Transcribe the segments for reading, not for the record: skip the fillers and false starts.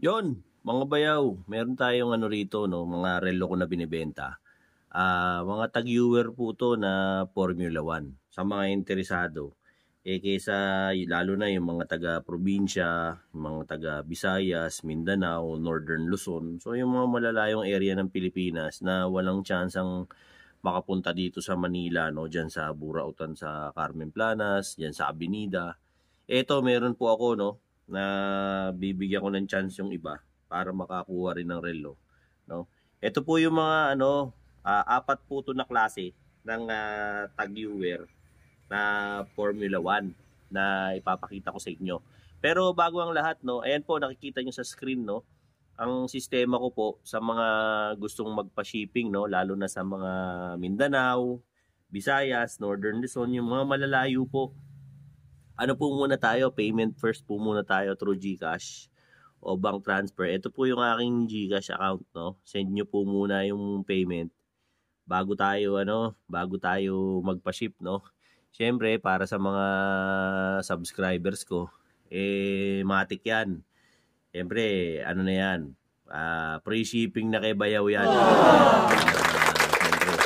Yon, mga bayaw, meron tayong ano rito, no, mga relo ko na binibenta. Mga tag-viewer po to na Formula 1. Sa mga interesado, kaysa lalo na yung mga taga-probinsya, yung mga taga-Visayas, Mindanao, Northern Luzon. So yung mga malalayong area ng Pilipinas na walang tsansang makapunta dito sa Manila, no, diyan sa Burautan sa Carmen Planas, diyan sa Avenida. Ito, meron po ako, no, na bibigyan ko ng chance yung iba para makakuha rin ng relo, no. Ito po yung mga ano, apat po to na klase ng tag-viewer na Formula 1 na ipapakita ko sa inyo. Pero bago ang lahat, no, ayan po nakikita nyo sa screen, no, ang sistema ko po sa mga gustong magpa-shipping, no, lalo na sa mga Mindanao, Visayas, Northern Luzon, yung mga malalayo po. Ano po muna tayo, payment first po muna tayo through GCash o bank transfer. Ito po yung aking GCash account, no. Send nyo po muna yung payment bago tayo magpa-ship, no. Siyempre, para sa mga subscribers ko, matik yan. Siyempre, ano na yan, free shipping na kay Bayaw yan. Siyempre,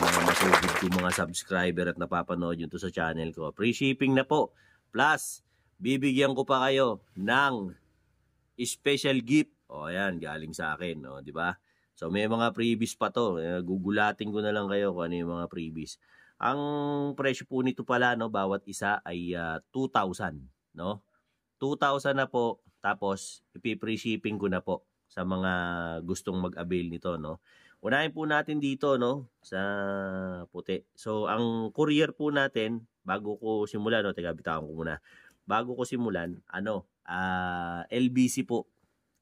mga masugid ko mga subscriber at napapanood yun to sa channel ko. Free shipping na po. Plus, bibigyan ko pa kayo ng special gift. O, ayan, galing sa akin, no, di ba? So, may mga freebies pa to. Gugulatin ko na lang kayo kung ano yung mga freebies. Ang presyo po nito pala, no, bawat isa ay 2,000, no? 2,000 na po. Tapos, ipi-free shipping ko na po sa mga gustong mag-avail nito, no? Unahin po natin dito, no, sa puti. So, ang courier po natin, bago ko simulan, no, teka, bitawan ko muna. Bago ko simulan, LBC po,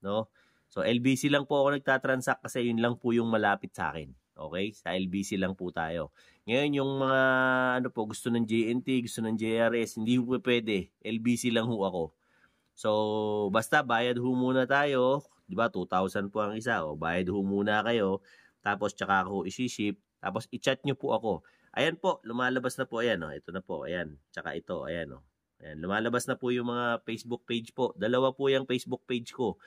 no? So, LBC lang po ako nagtatransact kasi yun lang po yung malapit sa akin. Okay? Sa LBC lang po tayo. Ngayon, yung mga gusto ng JNT, gusto ng JRS, hindi po pwede. LBC lang ho ako. So, basta bayad ho muna tayo. Di ba? 2,000 po ang isa. O, bayad ho muna kayo. Tapos, tsaka ako isi-ship. Tapos, i-chat nyo po ako. Ayan po, lumalabas na po. Ayan, o. Ito na po. Ayan. Tsaka ito. Ayan, o. Ayan, lumalabas na po yung mga Facebook page po. Dalawa po yung Facebook page ko.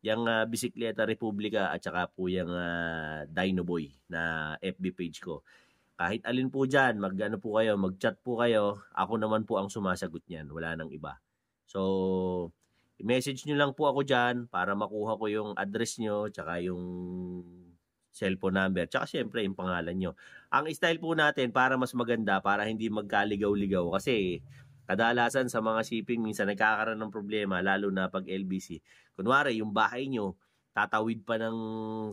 Yung Bisikleta Republika at saka po yung Dino Boy na FB page ko. Kahit alin po dyan, mag-chat po kayo. Ako naman po ang sumasagot niyan. Wala nang iba. So, i-message nyo lang po ako dyan para makuha ko yung address nyo tsaka yung cellphone number. Tsaka syempre yung pangalan nyo. Ang style po natin para mas maganda, para hindi magkaligaw-ligaw. Kasi kadalasan sa mga shipping, minsan nagkakaroon ng problema, lalo na pag LBC. Kunwari, yung bahay nyo, tatawid pa ng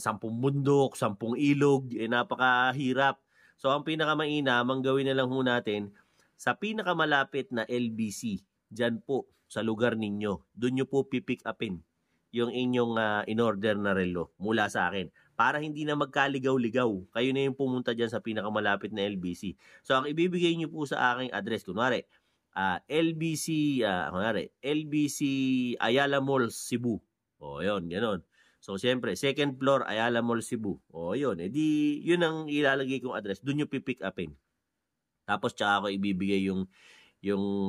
10 bundok, 10 ilog, napakahirap. So, ang pinakamainam, ang gawin na lang ho natin, sa pinakamalapit na LBC, dyan po, sa lugar ninyo, doon nyo po pipick upin yung inyong in-order na relo mula sa akin. Para hindi na magkaligaw-ligaw. Kayo na yung pumunta dyan sa pinakamalapit na LBC. So, ang ibibigay nyo po sa aking address, kunwari, LBC Ayala Mall, Cebu. O, yun, gano'n. So, siyempre, second floor, Ayala Mall, Cebu. O, yun. Yun ang ilalagay kong address. Doon nyo pipick upin. Tapos, tsaka ako ibibigay yung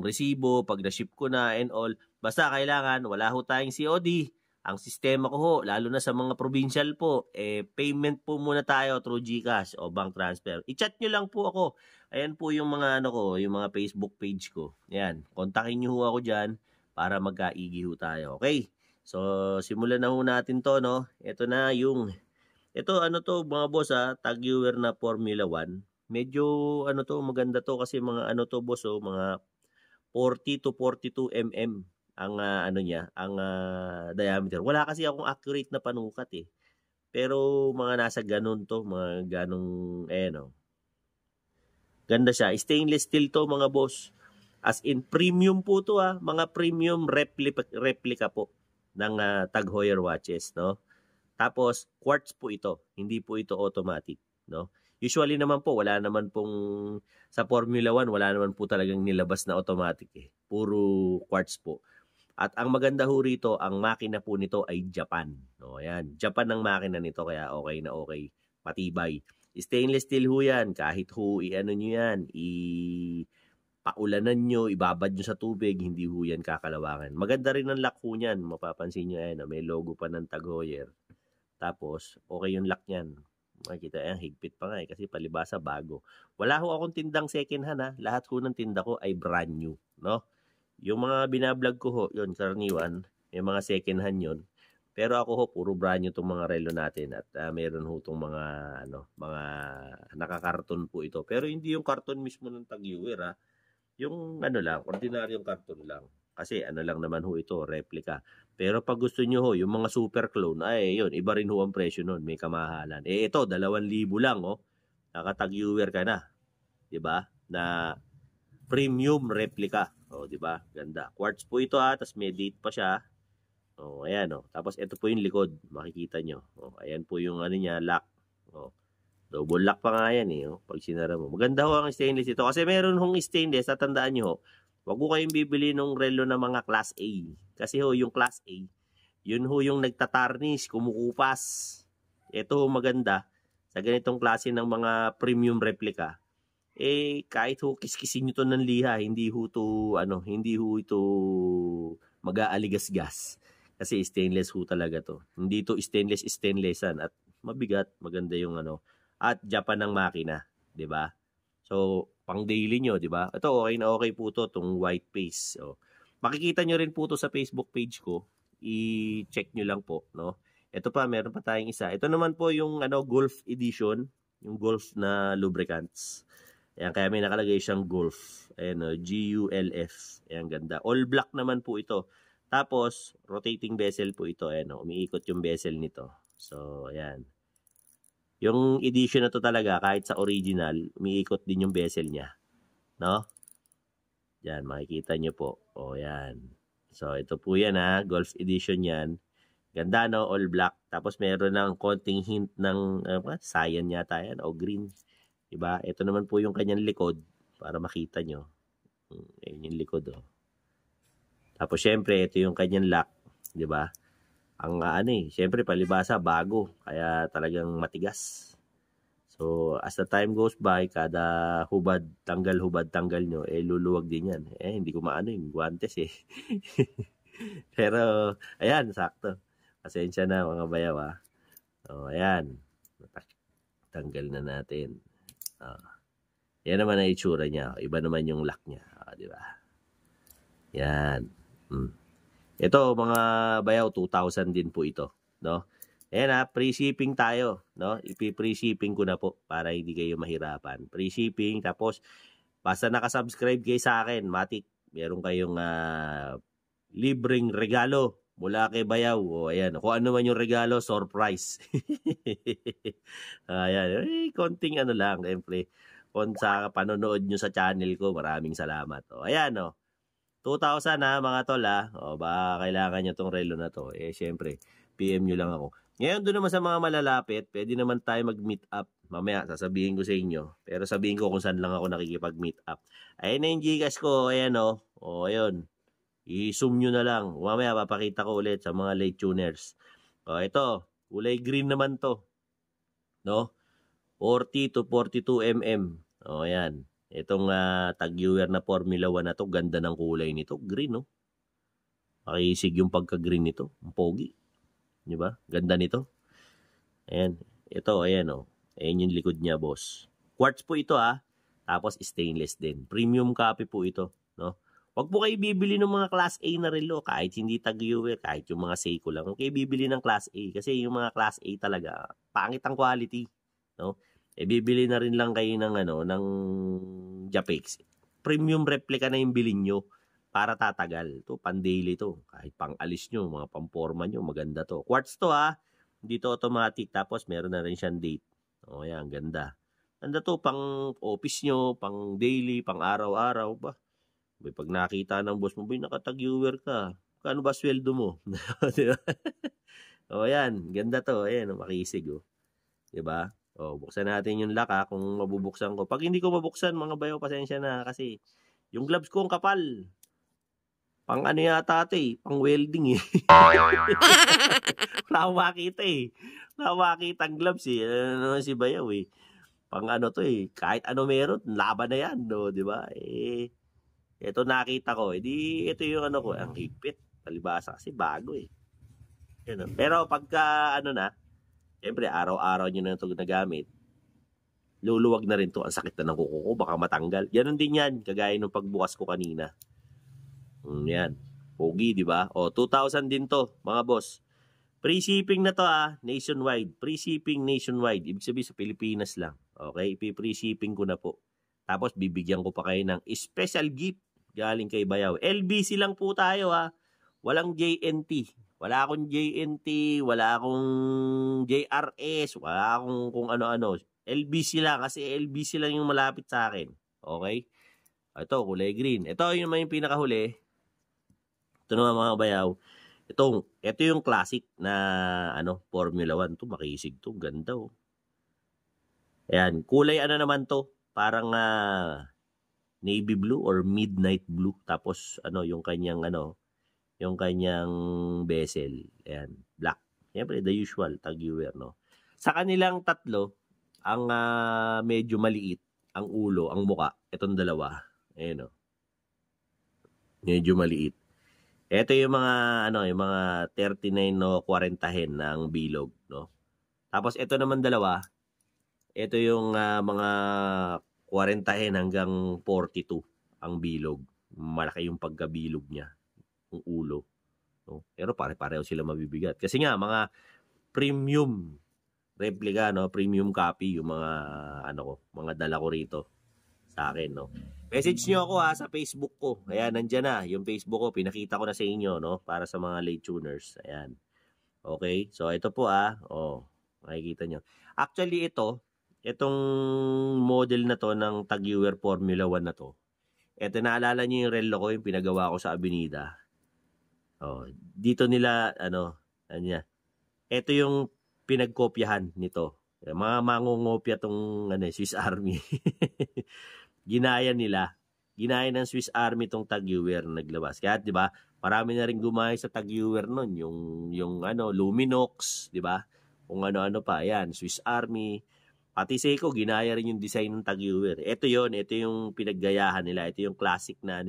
resibo, pag na-ship ko na and all. Basta kailangan, wala ho tayong COD. Ang sistema ko ho, lalo na sa mga provincial po, payment po muna tayo through GCash o bank transfer. I-chat nyo lang po ako. Ayan po yung mga yung mga Facebook page ko. Ayan, kontakin nyo ho ako dyan para magkaigi ho tayo. Okay? So, simulan na ho natin to, no? Ito na mga boss, tag-viewer na Formula 1. Medyo maganda to kasi mga boss, mga 40 to 42 mm ang ang diameter. Wala kasi akong accurate na panukat eh. Pero mga nasa ganun to, mga ganong Ganda siya. Stainless steel to mga boss. As in premium po to mga premium replica po ng Tag Heuer watches, no? Tapos quartz po ito, hindi po ito automatic, no? Usually naman po wala naman pong sa Formula 1 wala naman po talagang nilabas na automatic eh. Puro quartz po. At ang maganda ho rito, ang makina po nito ay Japan. No, ayan. Japan ang makina nito kaya okay na okay. Matibay. Stainless steel ho yan. Kahit ho, nyo yan, paulanan nyo, ibabad nyo sa tubig, hindi ho yan kakalawakan. Maganda rin ang lock ho niyan. Mapapansin nyo, ayan, may logo pa ng Tag Heuer. Tapos, okay yung lock niyan. Makikita, ayan, higpit pa nga kasi palibasa bago. Wala ho akong tindang second hand ha. Lahat ho ng tinda ko ay brand new, no? Yung mga binablog ko ho, yun, karaniwan, may mga second hand yun. Pero ako ho, puro brand new itong mga relo natin at meron ho itong mga, mga nakakarton po ito. Pero hindi yung karton mismo ng Tag Heuer ha. Yung lang, ordinaryong karton lang. Kasi lang naman ho ito, replica. Pero pag gusto nyo ho, yung mga super clone, ay yun, iba rin ho ang presyo nun, may kamahalan. Ito, 2,000 lang oh. Naka-Tag Heuer ka na. 'Di ba? Na premium replica. Oh, 'di ba? Ganda. Quartz po ito tapos may date pa siya. Oh, ayan oh. Tapos ito po yung likod, makikita nyo. Oh, ayan po yung niya, lock. Oh. Double lock pa nga yan oh, pag sinara mo. Maganda ho ang stainless ito. Kasi meron hong stainless, tatandaan nyo ho, wag ko kayong bibili ng relo ng mga class A. Kasi ho, yung class A, yun ho yung nagtatarnish, kumukupas. Ito ho maganda, sa ganitong klase ng mga premium replica, kahit ho kiskisin nyo to ng liha, hindi ho ito mag-aaligas-gas. Kasi stainless ho talaga to. Hindi to stainlessan at mabigat, maganda yung at Japan ng makina, 'di ba? So, pang daily nyo, 'di ba? Ito okay na okay po to, tong white paste. So, makikita nyo rin po to sa Facebook page ko. I-check nyo lang po, no? Ito pa, meron pa tayong isa. Ito naman po yung Golf edition, yung Golf na lubricants. Ayan, kaya may nakalagay siyang Golf. Ayan, GULF. Ayan, ganda. All black naman po ito. Tapos, rotating bezel po ito. Ayan, umiikot yung bezel nito. So, ayan. Yung edition na to talaga, kahit sa original, umiikot din yung bezel niya. No? Yan, makikita nyo po. O, yan. So, ito po yan Golf edition yan. Ganda, no? All black. Tapos, meron ng konting hint ng cyan yata yan o green. Diba? Ito naman po yung kanyang likod para makita nyo. Ayan yung likod, oh. Tapos, syempre, ito yung kanyang lock. Diba? Ang syempre palibasa bago kaya talagang matigas. So as the time goes by, kada hubad tanggal nyo, luluwag din yan. Hindi ko maano yung guantes Pero ayan, sakto. Pasensya na mga bayaw So ayan. Tanggal na natin. Yan naman ang itsura niya. Iba naman yung lock niya, di ba? Yan. Ito, mga bayaw, 2,000 din po ito, no? Ayan free shipping tayo, no? Free shipping ko na po para hindi kayo mahirapan. Free shipping, tapos basta nakasubscribe kayo sa akin, matik, meron kayong libreng regalo mula kay bayaw. O ayan, kung ano man yung regalo, surprise. Ayan, konting lang, siyempre. Kung sa panonood nyo sa channel ko, maraming salamat. O ayan, 2,000 mga tol O baka kailangan nyo tong relo na to. Syempre, PM nyo lang ako. Ngayon doon naman sa mga malalapit, pwede naman tayo mag-meet up. Mamaya sasabihin ko sa inyo. Pero sabihin ko kung saan lang ako nakikipag-meet up. Ayun na yung Gcash ko. Ayan O ayun. I-zoom nyo na lang. Mamaya papakita ko ulit sa mga late tuners. O ito. Kulay green naman to. No? 40 to 42 mm. O ayan. Itong Tag Heuer na Formula 1 na to, ganda ng kulay nito. Green, no? Makisig yung pagka-green nito. Ang pogi. Di ba? Ganda nito. Ayan. Ito, ayan, Ayan yung likod niya, boss. Quartz po ito, Tapos stainless din. Premium copy po ito, no? Huwag po kayo bibili ng mga Class A na relo. Kahit hindi Tag Heuer, kahit yung mga Seiko lang. Huwag kayo bibili ng Class A. Kasi yung mga Class A talaga, pangit ang quality, no? Bibili na rin lang kayo ng Japex. Premium replica na yung bilhin nyo para tatagal. Ito, pan-daily to. Kahit pang-alis nyo, mga pang-forma nyo, maganda to. Quartz to Dito automatic. Tapos meron na rin siyang date. O yan, ganda. Ganda to, pang office nyo, pang daily, pang araw-araw ba? Pag nakita ng boss mo, naka-Tag Heuer ka. Kano ba sweldo mo? Diba? O yan, ganda to. Ayan, makisig Diba? Buksan natin yung lock kung mabubuksan ko. Pag hindi ko mabuksan, mga bayo, pasensya na kasi yung gloves ko ang kapal. Pang yata ito pang welding Wala akong makita Wala akong makita ang gloves Ano si bayaw Pang to kahit ano meron, laban na yan, no, di ba? Ito nakita ko. Edi, ito yung ano ko. Ang higpit. Palibasa kasi bago eh. Yan, pero pagka ano na, siyempre araw-araw nyo na ito nagamit, luluwag na rin to. Ang sakit na ng kuko ko, baka matanggal. Ganon din yan, kagaya nung pagbukas ko kanina. Yan. Pogi, di ba? O, 2,000 din to, mga boss. Free shipping na to nationwide. Free shipping nationwide. Ibig sabihin sa Pilipinas lang. Okay? Free shipping ko na po. Tapos bibigyan ko pa kayo ng special gift galing kay Bayaw. LBC lang po tayo Walang JNT. Wala akong JNT, wala akong JRS, wala akong kung ano-ano. LBC lang kasi LBC lang yung malapit sa akin. Okay? Ito, kulay green. Ito yung pinakahuli. Ito naman mga Bayaw. Ito yung classic na Formula 1. Ito, makisig to. Ganda Ayan, kulay naman to. Parang navy blue or midnight blue. Tapos yung kanyang yung kanyang bezel. Ayan, black. Siyempre, the usual tag-viewer, no? Sa kanilang tatlo, ang medyo maliit, ang ulo, ang muka, itong dalawa. Ayan, medyo maliit. Ito yung mga yung mga 39 no 40 hen ng bilog, no. Tapos ito naman dalawa. Ito yung mga 40 hen hanggang 42 ang bilog. Malaki yung pagkabilog niya, yung ulo, no. Pero pare-pareho sila mabibigat. Kasi nga mga premium replica, no, premium copy yung mga mga dala ko rito sa akin, no. Message nyo ako sa Facebook ko. Ayan, nandyan na. Yung Facebook ko, pinakita ko na sa inyo, no? Para sa mga late tuners. Ayan. Okay? So, ito po, makikita nyo. Actually, itong model na to ng Tag-Heuer Formula 1 na to, ito, naalala nyo yung relo ko, yung pinagawa ko sa Avenida. Dito nila, ito yung pinagkopyahan nito. Mga mangungopya tong Swiss Army. Ginaya ng Swiss Army tong Tag-Heuer na naglabas. Kaya 'di ba, marami na rin gumaya sa Tag-Heuer noon, yung Luminox, 'di ba? Kung ano-ano pa, ayan, Swiss Army. Pati Seiko ginaya rin yung design ng Tag-Heuer. Ito yung pinaggayahan nila. Ito yung classic na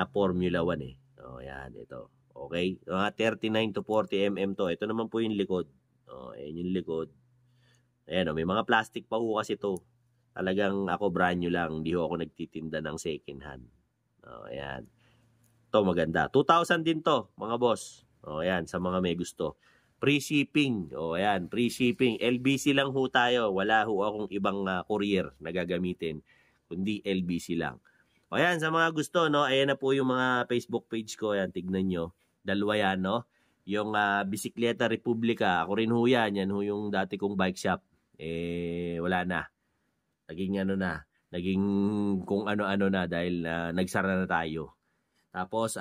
Formula 1 ayan, ito. Okay? Mga 39 to 40 mm to. Ito naman po yung likod. Ayan yung likod. Ayan, may mga plastic pa ho kasi ito. Talagang ako brand new lang, hindi ako nagtitinda ng second hand. Ayan. Ito maganda. 2,000 din to, mga boss. Ayan, sa mga may gusto. Free shipping. Ayan, free shipping. LBC lang ho tayo. Wala ho akong ibang courier na gagamitin, kundi LBC lang. Ayan, sa mga gusto, no, ayan na po yung mga Facebook page ko. Ayan, tignan nyo. Dalawa yan, no. Yung Bisikleta Republika. Ako rin ho yan. Yan ho yung dati kong bike shop. Wala na. Naging kung ano-ano na dahil nagsara na tayo. Tapos,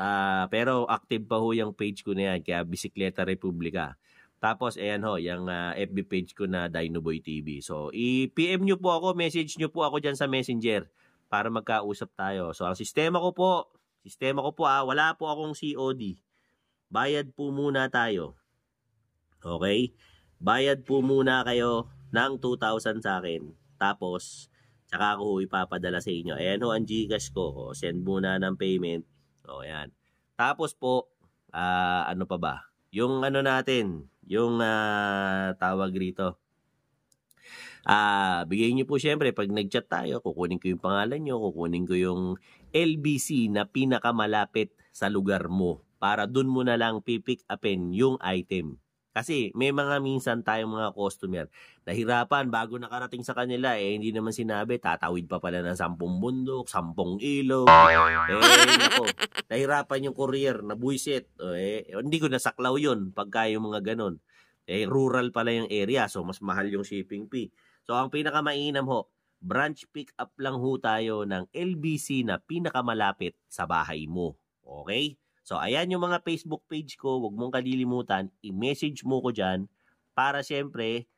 pero active pa ho yung page ko na yan, kaya Bisikleta Republika. Tapos, ayan ho, yung FB page ko na Dinoboy TV. So, i-PM nyo po ako, message nyo po ako dyan sa Messenger para magkausap tayo. So, ang sistema ko po, wala po akong COD. Bayad po muna tayo. Okay? Bayad po muna kayo ng 2,000 sa akin. Tapos, tsaka ako ipapadala sa inyo. Ayan ho ang Gcash ko. Send muna ng payment. Ayan. Tapos po, ano pa ba? Yung natin, yung tawag rito. Bigay niyo po syempre, pag nag-chat tayo, kukunin ko yung pangalan nyo, kukunin ko yung LBC na pinakamalapit sa lugar mo. Para dun mo na lang pipick upin yung item. Kasi may mga minsan tayong mga customer, nahirapan bago nakarating sa kanila, hindi naman sinabi, tatawid pa pala ng 10 bundok, 10 ilog. Nako, nahirapan yung courier, nabuisit. Hindi ko nasaklaw yun pagka yung mga ganon. Rural pala yung area, so mas mahal yung shipping fee. So ang pinakamainam ho, branch pick up lang ho tayo ng LBC na pinakamalapit sa bahay mo. Okay? So, ayan yung mga Facebook page ko. Huwag mong kalilimutan. I-message mo ko dyan para syempre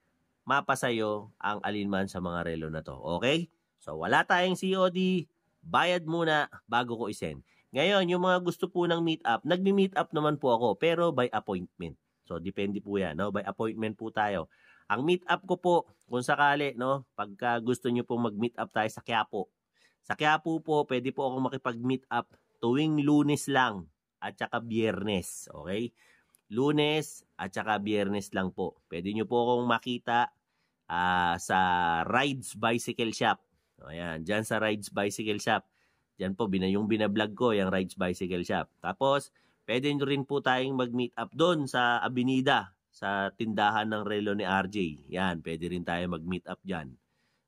mapasayo ang alinman sa mga relo na to. Okay? So, wala tayong COD. Bayad muna bago ko isend. Ngayon, yung mga gusto po ng meet up, nagmi-meet up naman po ako pero by appointment. So, depende po yan. No? By appointment po tayo. Ang meet up ko po, kung sakali, no, pagka gusto nyo po mag-meet up tayo sa Quiapo, Sa Quiapo po, pwede po akong makipag-meet up tuwing Lunes lang at saka Biyernes. Okay? Lunes at saka Biyernes lang po. Pwede nyo po akong makita sa Rides Bicycle Shop. Ayan, dyan sa Rides Bicycle Shop. Dyan po, yung binablog ko, yung Rides Bicycle Shop. Tapos, pwede nyo rin po tayong mag-meet up doon sa Avenida, sa tindahan ng relo ni RJ. Yan, pwede rin tayo mag-meet up dyan.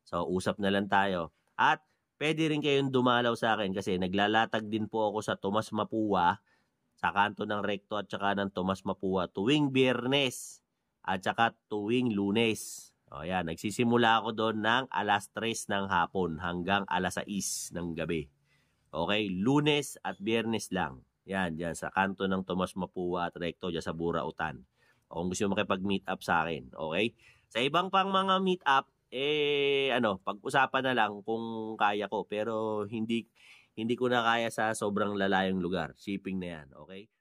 So, usap na lang tayo. At, pwede rin kayong dumalaw sa akin kasi naglalatag din po ako sa Tomas Mapua, sa kanto ng Recto at saka ng Tomas Mapua tuwing Biyernes at saka tuwing Lunes. O yan, nagsisimula ako doon ng alas 3 ng hapon hanggang alas 6 ng gabi. Okay, Lunes at Biyernes lang. Yan, dyan sa kanto ng Tomas Mapua at Recto, dyan sa Burautan. O kung gusto mo makipag-meet up sa akin, okay? Sa ibang pang mga meet up, pag-usapan na lang kung kaya ko. Pero hindi ko na kaya sa sobrang lalayong lugar. Shipping na yan, okay?